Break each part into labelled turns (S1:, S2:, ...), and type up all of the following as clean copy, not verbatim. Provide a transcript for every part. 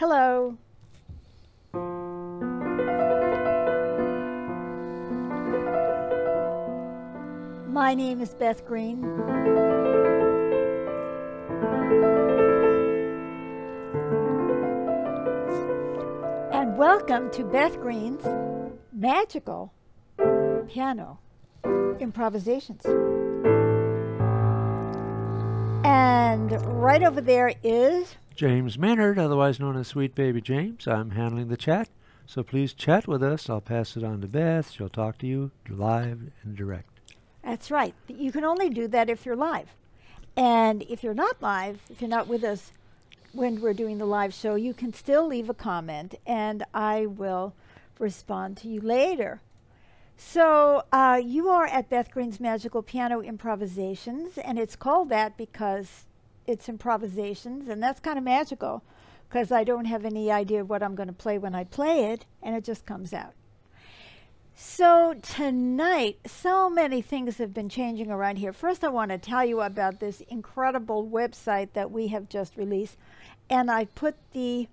S1: Hello. My name is Beth Green. And welcome to Beth Green's Magical Piano Improvisations. And right over there is
S2: James Maynard, otherwise known as Sweet Baby James. I'm handling the chat, so please chat with us. I'll pass it on to Beth. She'll talk to you live and direct.
S1: That's right. You can only do that if you're live. And if you're not live, if you're not with us when we're doing the live show, you can still leave a comment and I will respond to you later. So you are at Beth Green's Magical Piano Improvisations, and it's called that because it's improvisations, and that's kind of magical because I don't have any idea what I'm going to play when I play it, and it just comes out. So tonight, so many things have been changing around here. First, I want to tell you about this incredible website that we have just released. And I put the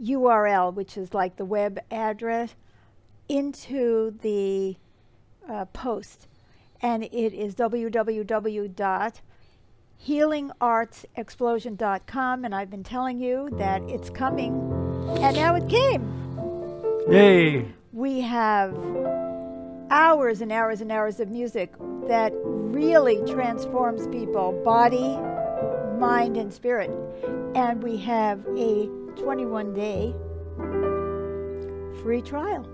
S1: URL, which is like the web address, into the post. And it is www.healingartsexplosion.com. And I've been telling you that it's coming. And now it came.
S2: Yay!
S1: We have hours and hours and hours of music that really transforms people, body, mind, and spirit. And we have a 21-day free trial.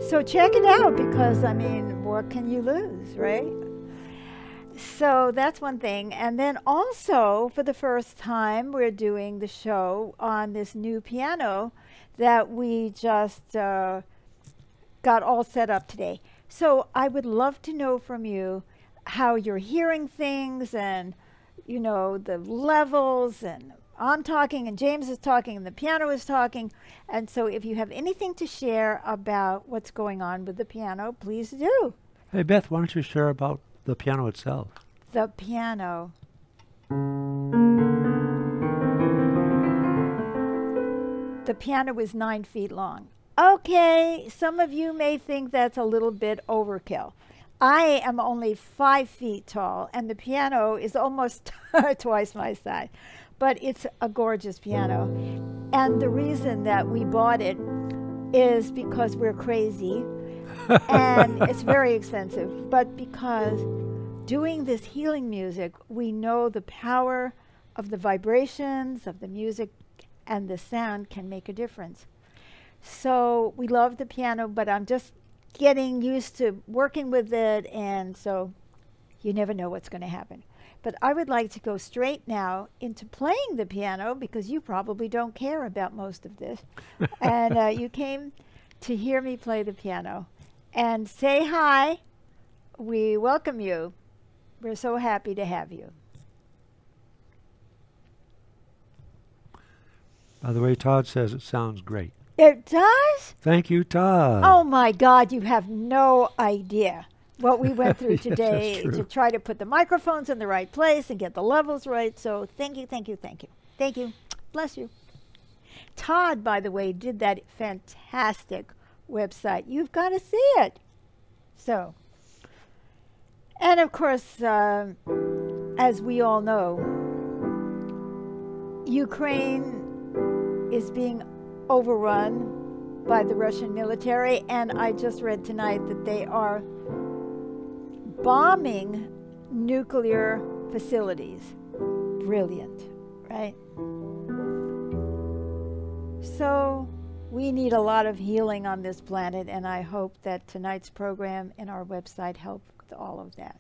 S1: So check it out because, I mean, what can you lose, right? So that's one thing. And then also, for the first time, we're doing the show on this new piano that we just got all set up today. So I would love to know from you how you're hearing things and, you know, the levels, and I'm talking and James is talking and the piano is talking. And so if you have anything to share about what's going on with the piano, please do.
S2: Hey, Beth, why don't you share about the piano itself?
S1: The piano. The piano is 9 feet long. Okay, some of you may think that's a little bit overkill. I am only 5 feet tall, and the piano is almost twice my size. But it's a gorgeous piano. And the reason that we bought it is because we're crazy, and it's very expensive. But because doing this healing music, we know the power of the vibrations of the music and the sound can make a difference. So we love the piano, but I'm just getting used to working with it, and so you never know what's going to happen. But I would like to go straight now into playing the piano because you probably don't care about most of this. And you came to hear me play the piano. And say hi. We welcome you. We're so happy to have you.
S2: By the way, Todd says it sounds great.
S1: It does?
S2: Thank you, Todd.
S1: Oh my God, you have no idea what we went through today to try to put the microphones in the right place and get the levels right. So thank you, thank you, thank you. Thank you. Bless you. Todd, by the way, did that fantastic website. You've got to see it. So, and of course, as we all know, Ukraine is being overrun by the Russian military, and I just read tonight that they are bombing nuclear facilities. Brilliant, right? So we need a lot of healing on this planet, and I hope that tonight's program and our website help with all of that.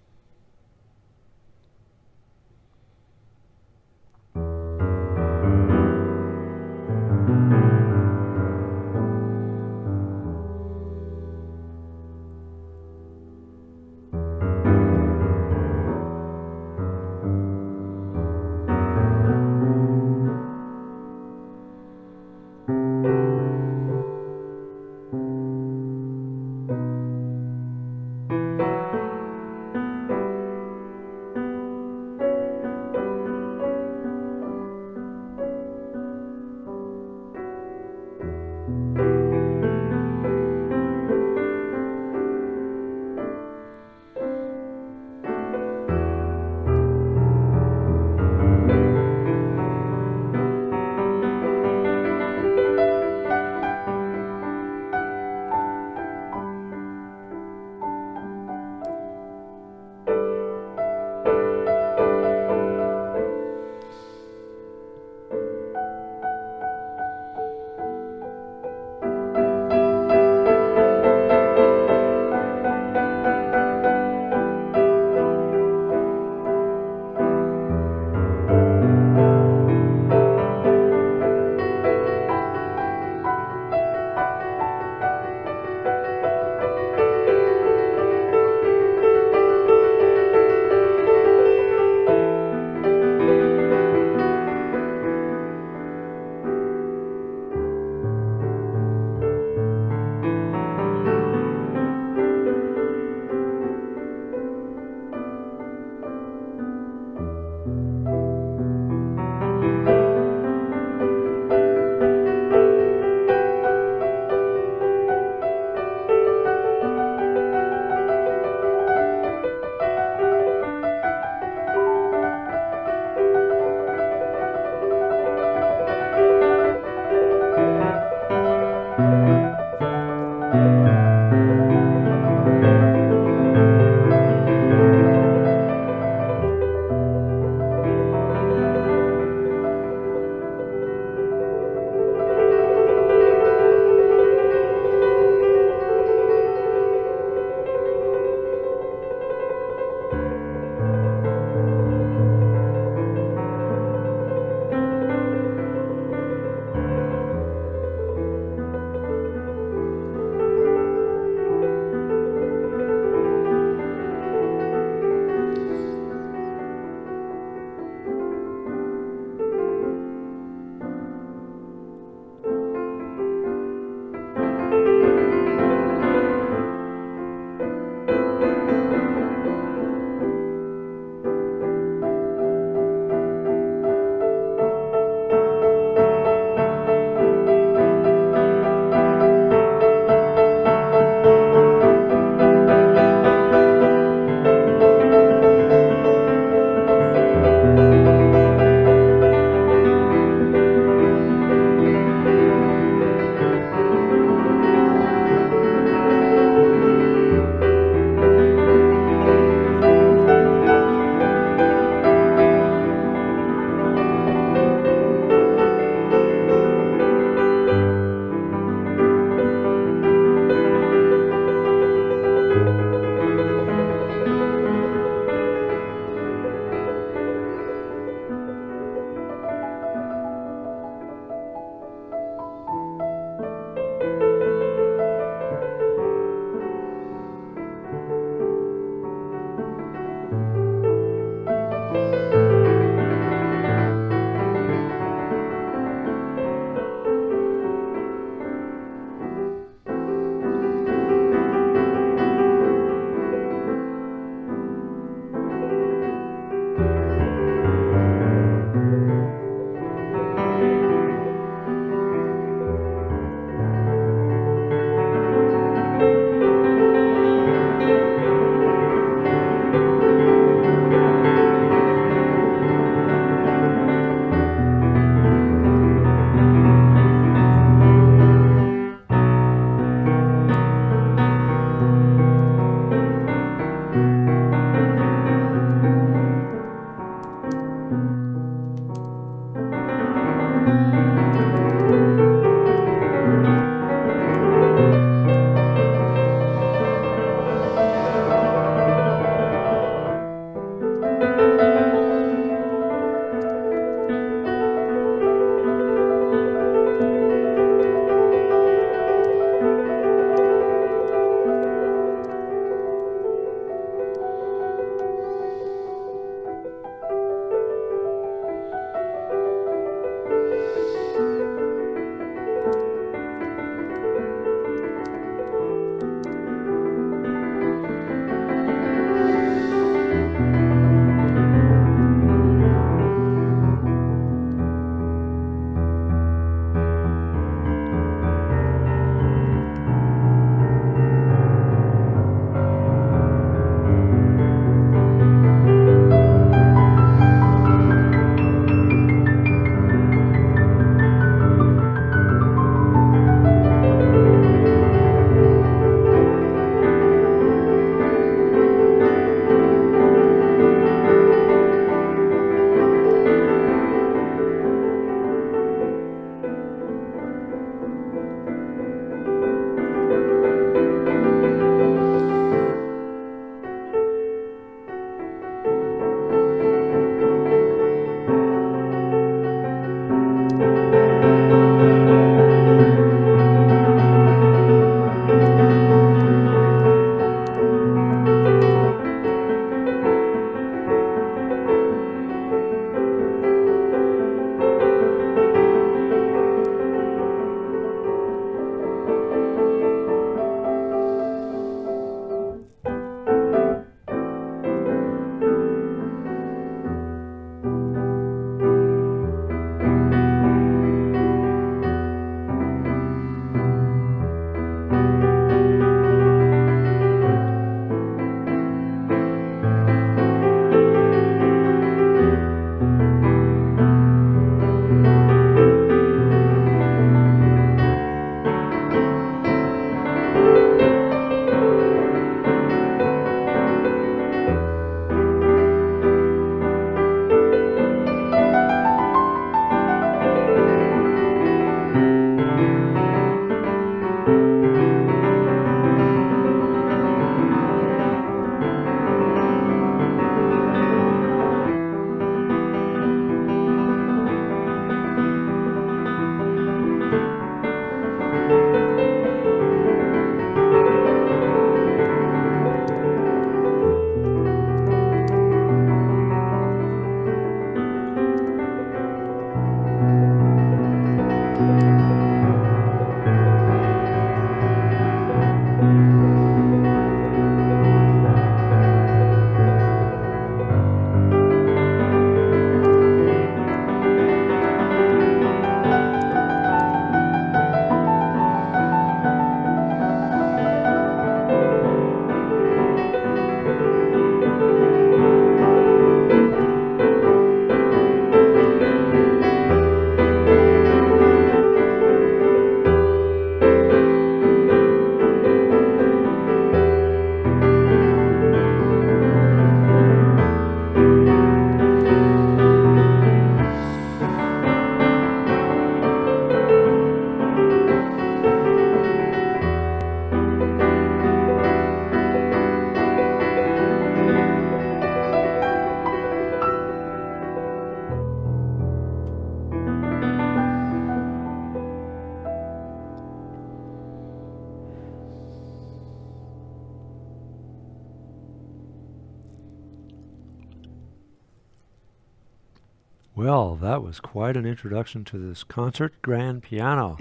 S2: Well, that was quite an introduction to this concert grand piano.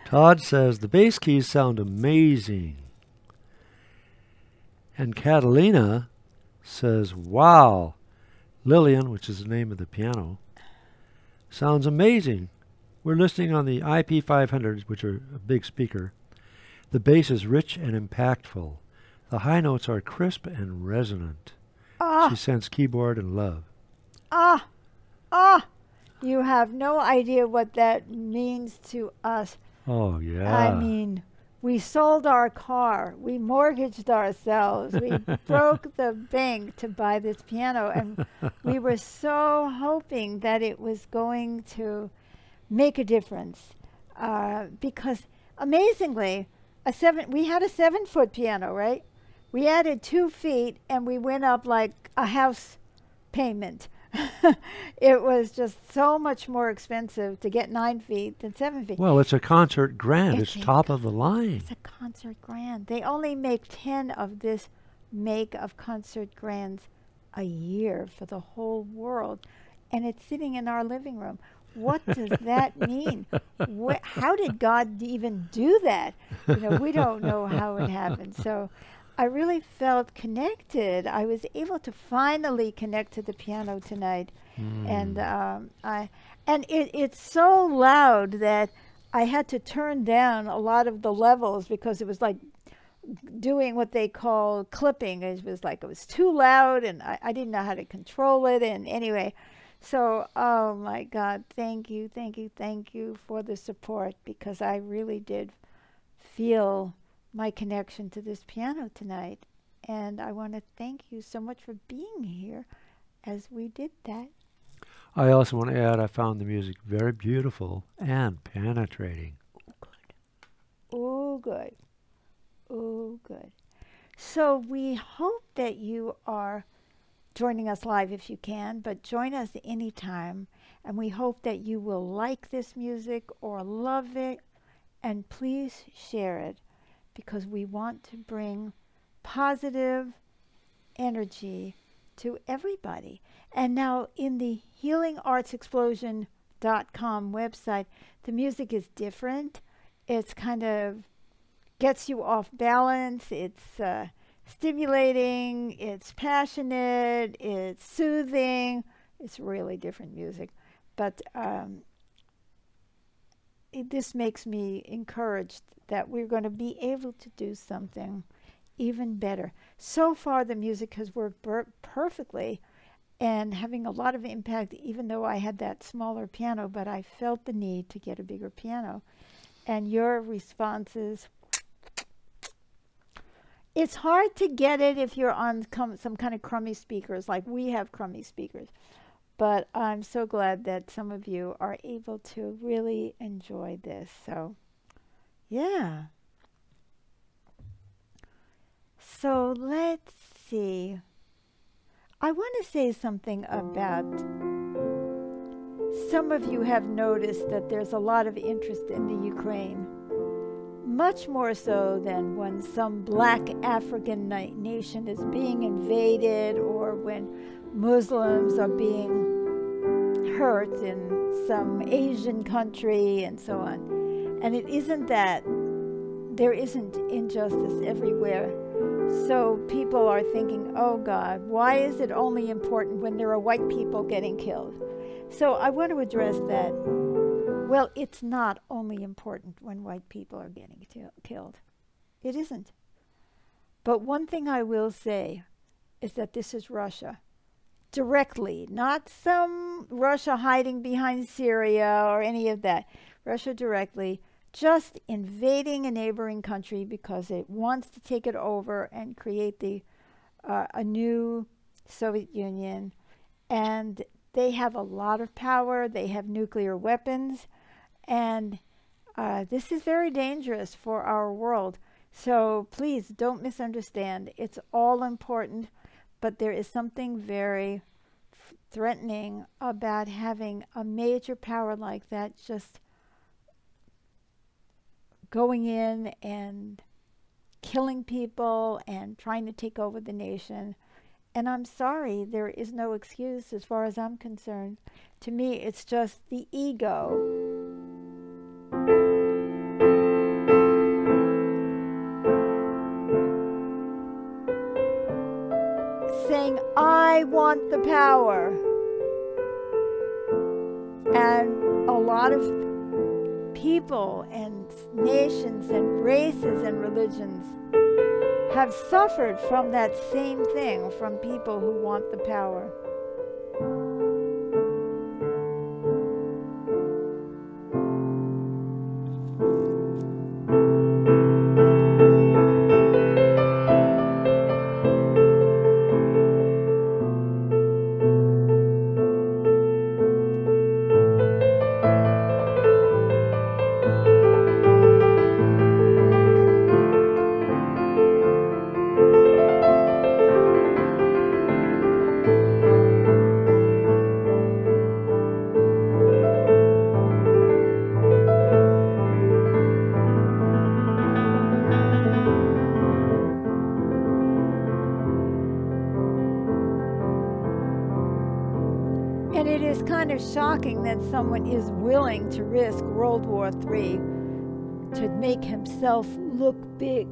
S2: Todd says the bass keys sound amazing. And Catalina says, wow, Lillian, which is the name of the piano, sounds amazing. We're listening on the IP500s, which are a big speaker. The bass is rich and impactful. The high notes are crisp and resonant. She sends keyboard and love.
S1: You have no idea what that means to us.
S2: Oh, yeah.
S1: I mean, we sold our car. We mortgaged ourselves. We broke the bank to buy this piano. And we were so hoping that it was going to make a difference. Because amazingly, we had a 7-foot piano, right? We added 2 feet and we went up like a house payment. It was just so much more expensive to get 9 feet than 7 feet.
S2: Well, it's a concert grand. It's top of the line.
S1: It's a concert grand. They only make 10 of this make of concert grands a year for the whole world. And it's sitting in our living room. What does that mean? How did God even do that? You know, we don't know how it happened. So I really felt connected. I was able to finally connect to the piano tonight. And it's so loud that I had to turn down a lot of the levels because it was like doing what they call clipping. It was too loud and I didn't know how to control it. And anyway, so, oh my God, thank you for the support, because I really did feel my connection to this piano tonight. And I want to thank you so much for being here as we did that.
S2: I also want to add, I found the music very beautiful and penetrating.
S1: Oh, good. Oh, good. So we hope that you are joining us live if you can, but join us anytime. And we hope that you will like this music or love it, and please share it, because we want to bring positive energy to everybody. And now in the healingartsexplosion.com website, the music is different. It's kind of gets you off balance. It's stimulating, it's passionate, it's soothing. It's really different music. But this makes me encouraged that we're going to be able to do something even better. So far, the music has worked perfectly and having a lot of impact, even though I had that smaller piano, but I felt the need to get a bigger piano. And your responses, it's hard to get it if you're on some kind of crummy speakers, like we have crummy speakers. But I'm so glad that some of you are able to really enjoy this. So, yeah. So let's see. I want to say something about, some of you have noticed that there's a lot of interest in the Ukraine. Much more so than when some black African nation is being invaded, or when Muslims are being hurt in some Asian country and so on. And it isn't that there isn't injustice everywhere. So people are thinking, oh God, why is it only important when there are white people getting killed? So I want to address that. Well, it's not only important when white people are getting killed. It isn't. But one thing I will say is that this is Russia. Directly, not some Russia hiding behind Syria or any of that. Russia directly, just invading a neighboring country because it wants to take it over and create a new Soviet Union. And they have a lot of power. They have nuclear weapons. And this is very dangerous for our world. So please don't misunderstand. It's all important, but there is something very threatening about having a major power like that just going in and killing people and trying to take over the nation. And I'm sorry, there is no excuse as far as I'm concerned. To me, it's just the ego saying, I want the power. And a lot of people and nations and races and religions have suffered from that same thing, from people who want the power. And it is kind of shocking that someone is willing to risk World War III to make himself look big.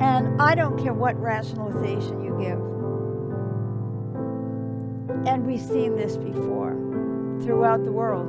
S1: And I don't care what rationalization you give. And we've seen this before throughout the world.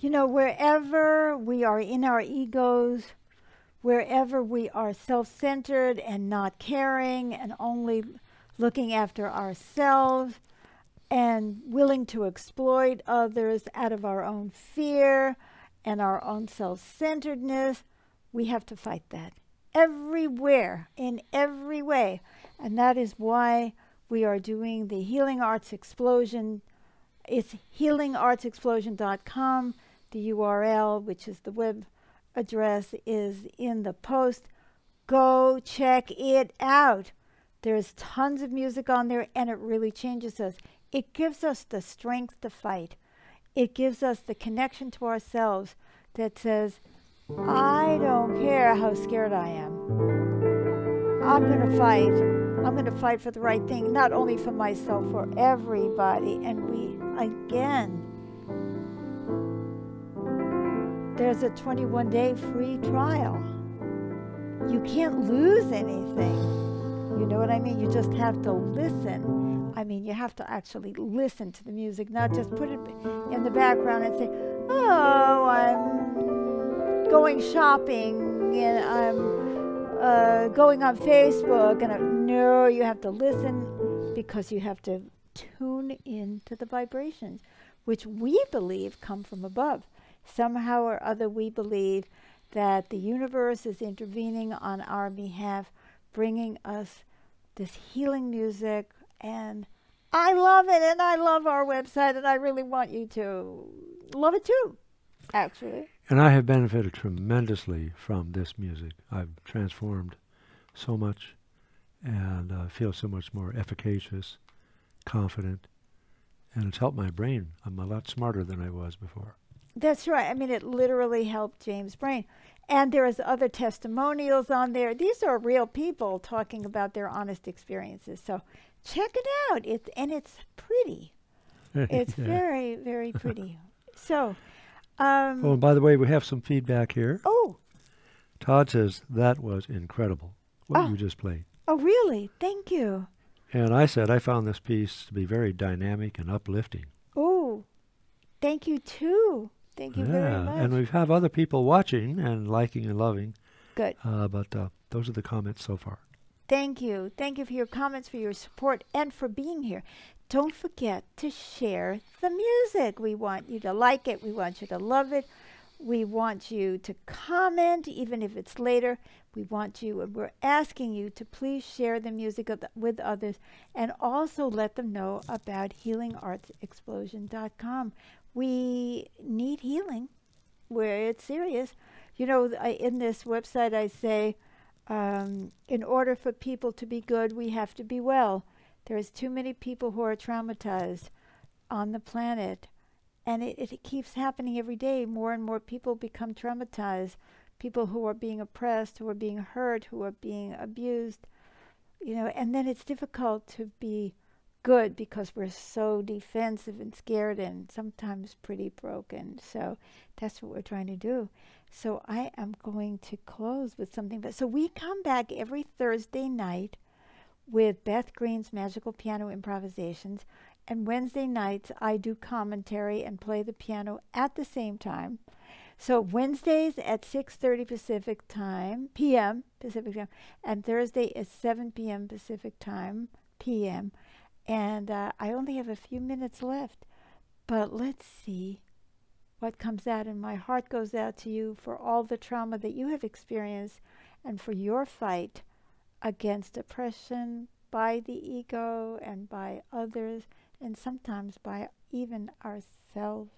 S1: You know, wherever we are in our egos, wherever we are self-centered and not caring and only looking after ourselves and willing to exploit others out of our own fear and our own self-centeredness, we have to fight that everywhere, in every way. And that is why we are doing the Healing Arts Explosion. It's healingartsexplosion.com. The URL, which is the web address, is in the post. Go check it out. There's tons of music on there, and it really changes us. It gives us the strength to fight. It gives us the connection to ourselves that says, I don't care how scared I am. I'm going to fight. I'm going to fight for the right thing, not only for myself, for everybody. And we, again, there's a 21-day free trial. You can't lose anything. You know what I mean? You just have to listen. I mean, you have to actually listen to the music, not just put it in the background and say, oh, I'm going shopping and I'm going on Facebook. And no, you have to listen because you have to tune into the vibrations, which we believe come from above. Somehow or other, we believe that the universe is intervening on our behalf, bringing us this healing music, and I love it, and I love our website, and I really want you to love it too, actually.
S2: And I have benefited tremendously from this music. I've transformed so much and feel so much more efficacious, confident, and it's helped my brain. I'm a lot smarter than I was before.
S1: That's right. I mean, it literally helped James' brain. And there's other testimonials on there. These are real people talking about their honest experiences. So check it out. It's pretty. It's very, very pretty. So.
S2: Oh, and by the way, we have some feedback here.
S1: Oh.
S2: Todd says, that was incredible, what you just played.
S1: Oh, really? Thank you.
S2: And I said, I found this piece to be very dynamic and uplifting.
S1: Oh, thank you, too. Thank you very much.
S2: And we have other people watching and liking and loving.
S1: Good.
S2: But those are the comments so far.
S1: Thank you. Thank you for your comments, for your support, and for being here. Don't forget to share the music. We want you to like it. We want you to love it. We want you to comment, even if it's later. We want you, and we're asking you to please share the music with others, and also let them know about healingartsexplosion.com. We need healing where it's serious. You know, in this website I say, in order for people to be good, we have to be well. There's too many people who are traumatized on the planet. And it keeps happening every day. More and more people become traumatized. People who are being oppressed, who are being hurt, who are being abused. You know, and then it's difficult to be good because we're so defensive and scared and sometimes pretty broken. So that's what we're trying to do. So I am going to close with something. So we come back every Thursday night with Beth Green's Magical Piano Improvisations. And Wednesday nights I do commentary and play the piano at the same time. So Wednesdays at 6:30 Pacific time, p.m. Pacific time, and Thursday is 7 p.m. Pacific time, p.m. And I only have a few minutes left, but let's see what comes out. And my heart goes out to you for all the trauma that you have experienced and for your fight against oppression by the ego and by others, and sometimes by even ourselves.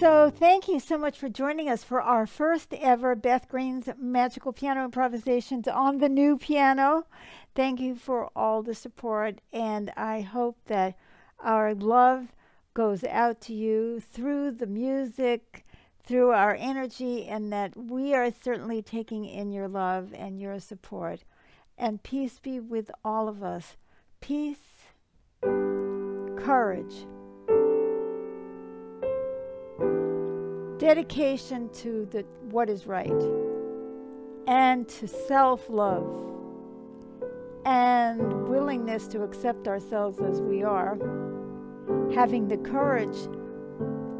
S1: So thank you so much for joining us for our first ever Beth Green's Magical Piano Improvisations on the new piano. Thank you for all the support, and I hope that our love goes out to you through the music, through our energy, and that we are certainly taking in your love and your support. And peace be with all of us. Peace, courage, dedication to what is right, and to self-love, and willingness to accept ourselves as we are, having the courage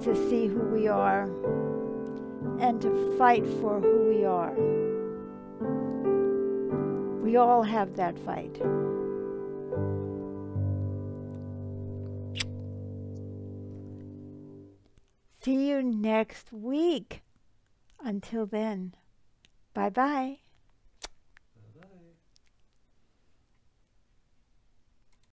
S1: to see who we are and to fight for who we are. We all have that fight. See you next week. Until then, bye-bye.